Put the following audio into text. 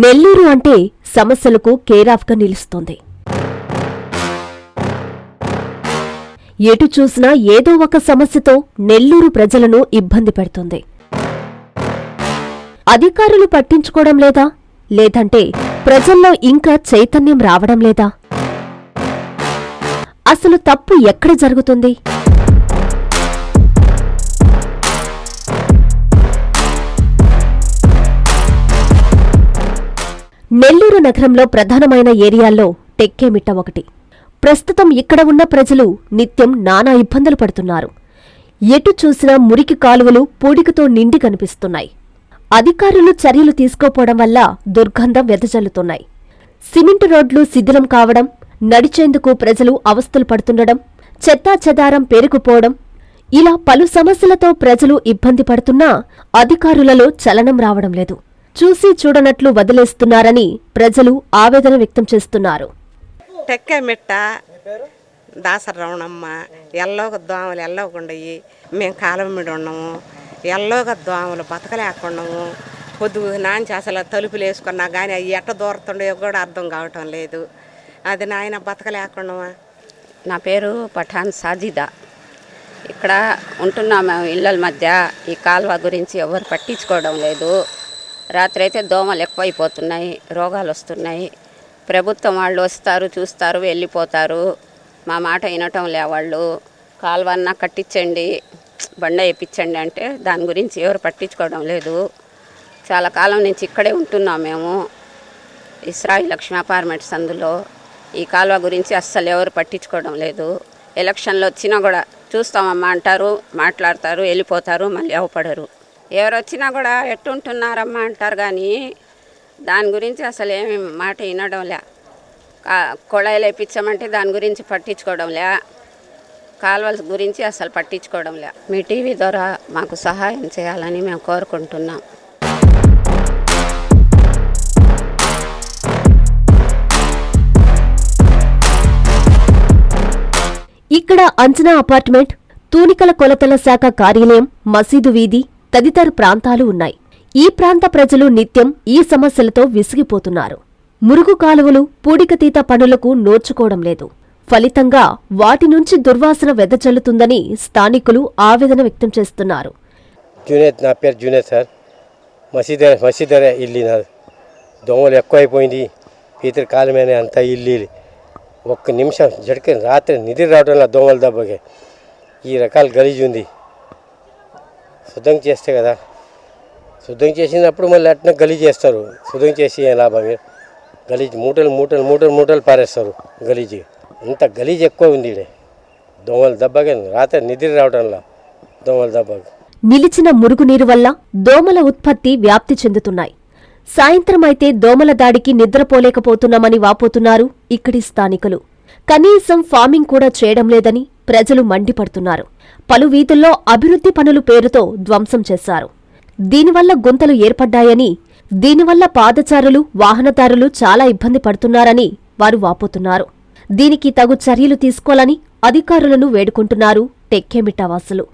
నెల్లూరు అంటే సమస్యలకు కేరాఫ్గా నిలుస్తోంది. ఎటు చూసినా ఏదో ఒక సమస్యతో నెల్లూరు ప్రజలను ఇబ్బంది పెడుతోంది. అధికారులు పట్టించుకోవడం లేదా, లేదంటే ప్రజల్లో ఇంకా చైతన్యం రావడం లేదా? అసలు తప్పు ఎక్కడ జరుగుతుంది? నెల్లూరు నగరంలో ప్రధానమైన ఏరియాల్లో టెక్కేమిట్ట ఒకటి. ప్రస్తుతం ఇక్కడ ఉన్న ప్రజలు నిత్యం నానా ఇబ్బందులు పడుతున్నారు. ఎటు చూసినా మురికి కాలువలు పూడికతో నిండి కనిపిస్తున్నాయి. అధికారులు చర్యలు తీసుకోపోవడం వల్ల దుర్గంధం వెదజల్లుతున్నాయి. సిమెంటు రోడ్లు శిథిలం కావడం, నడిచేందుకు ప్రజలు అవస్థలు పడుతుండడం, చెత్తాచెదారం పేరుకుపోవడం, ఇలా పలు సమస్యలతో ప్రజలు ఇబ్బంది పడుతున్నా అధికారులలో చలనం రావడం లేదు. చూసి చూడనట్లు వదిలేస్తున్నారని ప్రజలు ఆవేదన వ్యక్తం చేస్తున్నారు. టెక్కేమిట్ట దాసరవణమ్మ, ఎల్లోగా దోమలు ఎల్లవకుండయి, మేము కాలం మీద ఉన్నాము. ఎల్లోగా దోమలు బతకలేకున్నాము. పొద్దు నాంచి అసలు తలుపులు వేసుకున్నా కానీ అవి ఎట్ట దూరతుండో కూడా అర్థం కావటం లేదు. అది నాయన బతకలేకున్నామా. నా పేరు పఠాన్ సాజిదా. ఇక్కడ ఉంటున్నాము ఇళ్ళల మధ్య. ఈ కాలువ గురించి ఎవరు పట్టించుకోవడం లేదు. రాత్రి అయితే దోమలు ఎక్కువైపోతున్నాయి, రోగాలు వస్తున్నాయి. ప్రభుత్వం వాళ్ళు వస్తారు, చూస్తారు, వెళ్ళిపోతారు. మా మాట వినటం లే వాళ్ళు. కాలువన్నా కట్టించండి, బండ వేయించండి అంటే దాని గురించి ఎవరు పట్టించుకోవడం లేదు. చాలా కాలం నుంచి ఇక్కడే ఉంటున్నాం మేము, ఇస్రాయి లక్ష్మీ అపార్ట్మెంట్స్. అందులో ఈ కాలువ గురించి అస్సలు ఎవరు పట్టించుకోవడం లేదు. ఎలక్షన్లు వచ్చినా కూడా చూస్తామమ్మా అంటారు, మాట్లాడతారు, వెళ్ళిపోతారు, మళ్ళీ అవపడరు. ఎవరు వచ్చినా కూడా ఎట్టుంటున్నారమ్మా అంటారు కానీ దాని గురించి అసలు ఏమి మాట వినడం లే. కొళాయిలు వేయించామంటే దాని గురించి పట్టించుకోవడం లే. కాలువల గురించి అసలు పట్టించుకోవడం లే. మీ టీవీ ద్వారా మాకు సహాయం చేయాలని మేము కోరుకుంటున్నాం. ఇక్కడ అంచనా అపార్ట్మెంట్, తూనికల కొలతల శాఖ కార్యాలయం, మసీదు వీధి తదితర ప్రాంతాలు ఉన్నాయి. ఈ ప్రాంత ప్రజలు నిత్యం ఈ సమస్యలతో విసిగిపోతున్నారు. మురుగు కాలువలు, పూడికతీత పనులకు నోచుకోవడం లేదు. ఫలితంగా వాటి నుంచి దుర్వాసన వెదజల్లుతుందని స్థానికులు ఆవేదన వ్యక్తం చేస్తున్నారు. నా పేరు జూనియర్ సార్. మసీదరే ఇల్లు నాది. దోమలు ఎక్కువైపోయింది. పీతర కాలమే అంతా ఇల్లు. ఒక్క నిమిషం జడికి రాత్రి నిద్ర రావడంలో దోమల దెబ్బకి ఈ రకాల గలీజు ఉంది. శుద్ధం చేస్తే కదా, శుద్ధం చేసినప్పుడు మళ్ళీ అట్నే గలీజ్ చేస్తారు. శుద్ధం చేసి ఏం లాభం? గలీజ్ మూటలు మూటలు మూటలు మూటలు పారేస్తారు. గలీజ్ అంత గలీజ్ ఎక్కువ ఉంది. దోమల దెబ్బకి రాత్రి నిద్ర రావడంలో దోమల దెబ్బకి. నిలిచిన మురుగునీరు వల్ల దోమల ఉత్పత్తి వ్యాప్తి చెందుతున్నాయి. సాయంత్రం అయితే దోమల దాడికి నిద్రపోలేకపోతున్నామని వాపోతున్నారు ఇక్కడి స్థానికులు. కనీసం ఫార్మింగ్ కూడా చేయడం లేదని ప్రజలు మండిపడుతున్నారు. పలు వీధుల్లో అభివృద్ధి పనులు పేరుతో ధ్వంసం చేశారు. దీనివల్ల గుంతలు ఏర్పడ్డాయని, దీనివల్ల పాదచారులు, వాహనదారులు చాలా ఇబ్బంది పడుతున్నారని వారు వాపోతున్నారు. దీనికి తగు చర్యలు తీసుకోవాలని అధికారులను వేడుకుంటున్నారు టెక్కేమిట్ట వాసులు.